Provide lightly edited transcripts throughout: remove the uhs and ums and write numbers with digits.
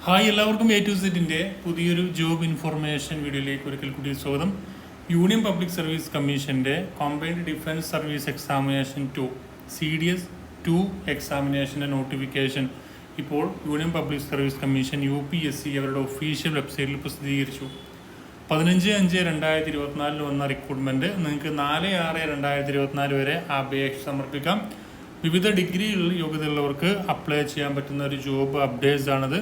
Hi, എല്ലാവർക്കും A to Zന്റെ പുതിയൊരു job information വീഡിയോയിലേക്ക് ഒരിക്കൽ കൂടി സ്വാഗതം. യൂണിയൻ പബ്ലിക് സർവീസ് കമ്മീഷന്റെ combined defence service examination 2 CDS 2 എക്സാമിനേഷന്റെ നോട്ടിഫിക്കേഷൻ ഇപ്പോൾ union public service commission UPSC അവരുടെ ഒഫീഷ്യൽ വെബ്സൈറ്റിൽ പ്രസിദ്ധീകരിച്ചു. 15/5/2024 വന്ന റിക്രൂട്ട്മെന്റ് നിങ്ങൾക്ക് 4/6/2024 വരെ അപേക്ഷ സമർപ്പിക്കാം. വിവിധ ഡിഗ്രി യോഗ്യതയുള്ളവർക്ക് അപ്ലൈ ചെയ്യാൻ പറ്റുന്ന ഒരു ജോബ് അപ്ഡേറ്റ്സ് ആണിത്.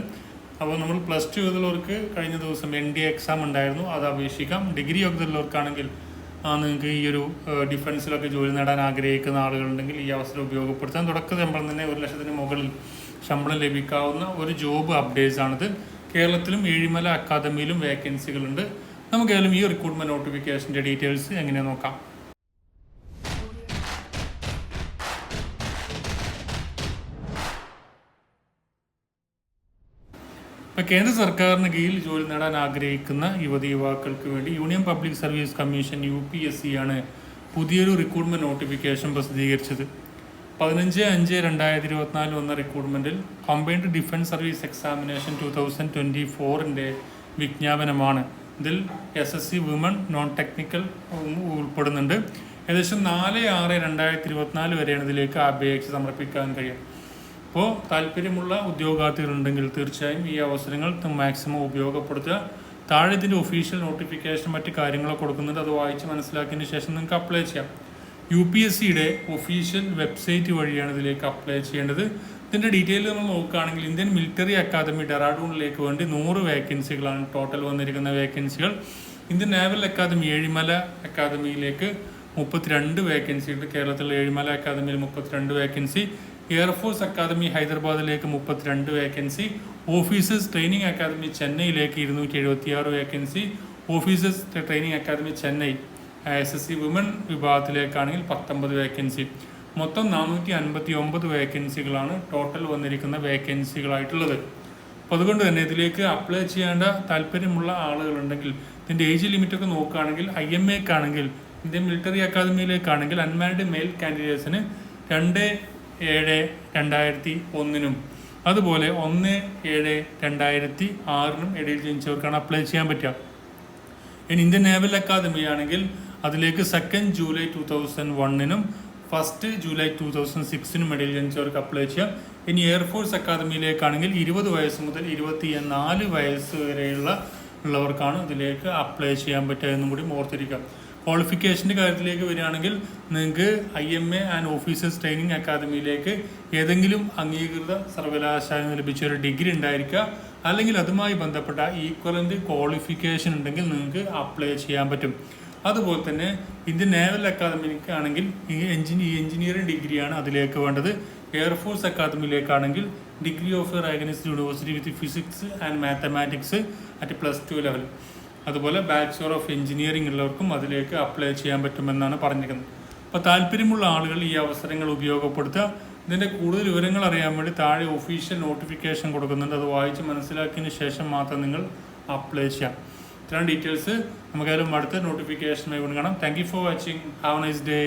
അപ്പോൾ നമ്മൾ +2 യോഗ്യതയുള്ളവർക്ക് കഴിഞ്ഞ ദിവസം NDA എക്സാം ഉണ്ടായിരുന്നു, അത് അപേക്ഷിക്കാം. ഡിഗ്രി യോഗ്യതയുള്ളവർക്കാണെങ്കിൽ നിങ്ങൾക്ക് ഈ ഒരു ഡിഫൻസിലൊക്കെ ജോലി നേടാൻ ആഗ്രഹിക്കുന്ന ആളുകളുണ്ടെങ്കിൽ ഈ അവസരം ഉപയോഗപ്പെടുത്താൻ. തുടക്ക ശമ്പളം തന്നെ 1 ലക്ഷത്തിന് മുകളിൽ ശമ്പളം ലഭിക്കാവുന്ന ഒരു ജോബ് അപ്ഡേറ്റ്സ് ആണിത്. കേരളത്തിലും ഏഴിമല അക്കാദമിയിലും വേക്കൻസികളുണ്ട്. നമുക്കേതായാലും ഈ റിക്രൂട്ട്മെന്റ് നോട്ടിഫിക്കേഷൻ്റെ ഡീറ്റെയിൽസ് എങ്ങനെ നോക്കാം. ഇപ്പോൾ കേന്ദ്ര സർക്കാരിന് കീഴിൽ ജോലി നേടാൻ ആഗ്രഹിക്കുന്ന യുവാക്കൾക്ക് വേണ്ടി union public service commission UPSC ആണ് പുതിയൊരു റിക്രൂട്ട്മെന്റ് നോട്ടിഫിക്കേഷൻ പ്രസിദ്ധീകരിച്ചത്. 15/5/2024 വന്ന റിക്രൂട്ട്മെന്റിൽ കമ്പൈൻഡ് ഡിഫൻസ് സർവീസ് എക്സാമിനേഷൻ 2024ന്റെ വിജ്ഞാപനമാണ്. ഇതിൽ SSC വിമൺ നോൺ ടെക്നിക്കൽ ഉൾപ്പെടുന്നുണ്ട്. ഏകദേശം 4/6/2024 വരെയാണ് ഇതിലേക്ക് അപേക്ഷ സമർപ്പിക്കാൻ കഴിയും. അപ്പോൾ താല്പര്യമുള്ള ഉദ്യോഗാർത്ഥികളുണ്ടെങ്കിൽ തീർച്ചയായും ഈ അവസരങ്ങൾ മാക്സിമം ഉപയോഗപ്പെടുത്തുക. താഴെ ഇതിൻ്റെ ഒഫീഷ്യൽ നോട്ടിഫിക്കേഷൻ മറ്റ് കാര്യങ്ങളൊക്കെ കൊടുക്കുന്നുണ്ട്, അത് വായിച്ച് മനസ്സിലാക്കിയതിന് ശേഷം നിങ്ങൾക്ക് അപ്ലൈ ചെയ്യാം. UPSCയുടെ ഒഫീഷ്യൽ വെബ്സൈറ്റ് വഴിയാണ് ഇതിലേക്ക് അപ്ലൈ ചെയ്യേണ്ടത്. ഇതിൻ്റെ ഡീറ്റെയിൽ നമ്മൾ നോക്കുകയാണെങ്കിൽ ഇന്ത്യൻ മിലിറ്ററി അക്കാദമി ഡെറാഡൂണിലേക്ക് വേണ്ടി 100 വേക്കൻസികളാണ് ടോട്ടൽ വന്നിരിക്കുന്ന വേക്കൻസികൾ. ഇന്ത്യൻ നാവൽ അക്കാദമി ഏഴിമല അക്കാദമിയിലേക്ക് 32 വേക്കൻസി ഉണ്ട്. കേരളത്തിലെ ഏഴിമല അക്കാദമിയിൽ 32 വേക്കൻസി. എയർഫോഴ്സ് അക്കാദമി ഹൈദരാബാദിലേക്ക് 32 വേക്കൻസി. ഓഫീസേഴ്സ് ട്രെയിനിങ് അക്കാദമി ചെന്നൈയിലേക്ക് 276 vacancy. Officers training academy Chennai SSC women വിഭാഗത്തിലേക്കാണെങ്കിൽ 19 വേക്കൻസി. മൊത്തം 459 വേക്കൻസികളാണ് ടോട്ടൽ വന്നിരിക്കുന്ന വേക്കൻസികളായിട്ടുള്ളത്. അപ്പോൾ അതുകൊണ്ട് തന്നെ ഇതിലേക്ക് അപ്ലൈ ചെയ്യേണ്ട താല്പര്യമുള്ള ആളുകളുണ്ടെങ്കിൽ ഇതിൻ്റെ ഏജ് ലിമിറ്റൊക്കെ നോക്കുകയാണെങ്കിൽ IMAക്കാണെങ്കിൽ ഇന്ത്യൻ മിലിറ്ററി അക്കാദമിയിലേക്കാണെങ്കിൽ അൺമാരിഡ് മെയിൽ കാൻഡിഡേറ്റ്സിന് 2/7/2001 അതുപോലെ 1/7/2006 ഇടയിൽ ജനിച്ചവർക്കാണ് അപ്ലൈ ചെയ്യാൻ പറ്റുക. ഇനി ഇന്ത്യൻ നേവൽ അക്കാദമി ആണെങ്കിൽ അതിലേക്ക് 2 ജൂലൈ 2001 1 ജൂലൈ 2006 ഇടയിൽ ജനിച്ചവർക്ക് അപ്ലൈ ചെയ്യാം. ഇനി എയർഫോഴ്സ് അക്കാദമിയിലേക്കാണെങ്കിൽ 20 വയസ്സ് മുതൽ 24 വയസ്സ് വരെയുള്ളവർക്കാണ് ഇതിലേക്ക് അപ്ലൈ ചെയ്യാൻ പറ്റുക എന്നും കൂടി ഓർത്തിരിക്കാം. ക്വാളിഫിക്കേഷൻ്റെ കാര്യത്തിലേക്ക് വരികയാണെങ്കിൽ നിങ്ങൾക്ക് IMA ആൻഡ് ഓഫീസേഴ്സ് ട്രെയിനിങ് അക്കാദമിയിലേക്ക് ഏതെങ്കിലും അംഗീകൃത സർവകലാശാലയിൽ നിന്ന് ലഭിച്ച ഒരു ഡിഗ്രി ഉണ്ടായിരിക്കുക, അല്ലെങ്കിൽ അതുമായി ബന്ധപ്പെട്ട ഈക്വലൻ്റ് ക്വാളിഫിക്കേഷൻ ഉണ്ടെങ്കിൽ നിങ്ങൾക്ക് അപ്ലൈ ചെയ്യാൻ പറ്റും. അതുപോലെ തന്നെ ഇന്ത്യൻ നേവൽ അക്കാദമിക്കാണെങ്കിൽ ഈ എഞ്ചിനീയറിംഗ് ഡിഗ്രിയാണ് അതിലേക്ക് വേണ്ടത്. എയർഫോഴ്സ് അക്കാദമിയിലേക്കാണെങ്കിൽ degree of recognised university with physics and mathematics at +2 level. അതുപോലെ ബാച്ചുലർ ഓഫ് എഞ്ചിനീയറിംഗ് ഉള്ളവർക്കും അതിലേക്ക് അപ്ലൈ ചെയ്യാൻ പറ്റുമെന്നാണ് പറഞ്ഞിരിക്കുന്നത്. അപ്പോൾ താല്പര്യമുള്ള ആളുകൾ ഈ അവസരങ്ങൾ ഉപയോഗപ്പെടുത്തുക. ഇതിൻ്റെ കൂടുതൽ വിവരങ്ങൾ അറിയാൻ വേണ്ടി താഴെ ഒഫീഷ്യൽ നോട്ടിഫിക്കേഷൻ കൊടുക്കുന്നുണ്ട്, അത് വായിച്ച് മനസ്സിലാക്കിയതിന് ശേഷം മാത്രം നിങ്ങൾ അപ്ലൈ ചെയ്യാം. ഇത്രയും ഡീറ്റെയിൽസ് നമുക്കായാലും അടുത്ത നോട്ടിഫിക്കേഷനുമായി കാണാം. Thank you for watching. Have A nice day.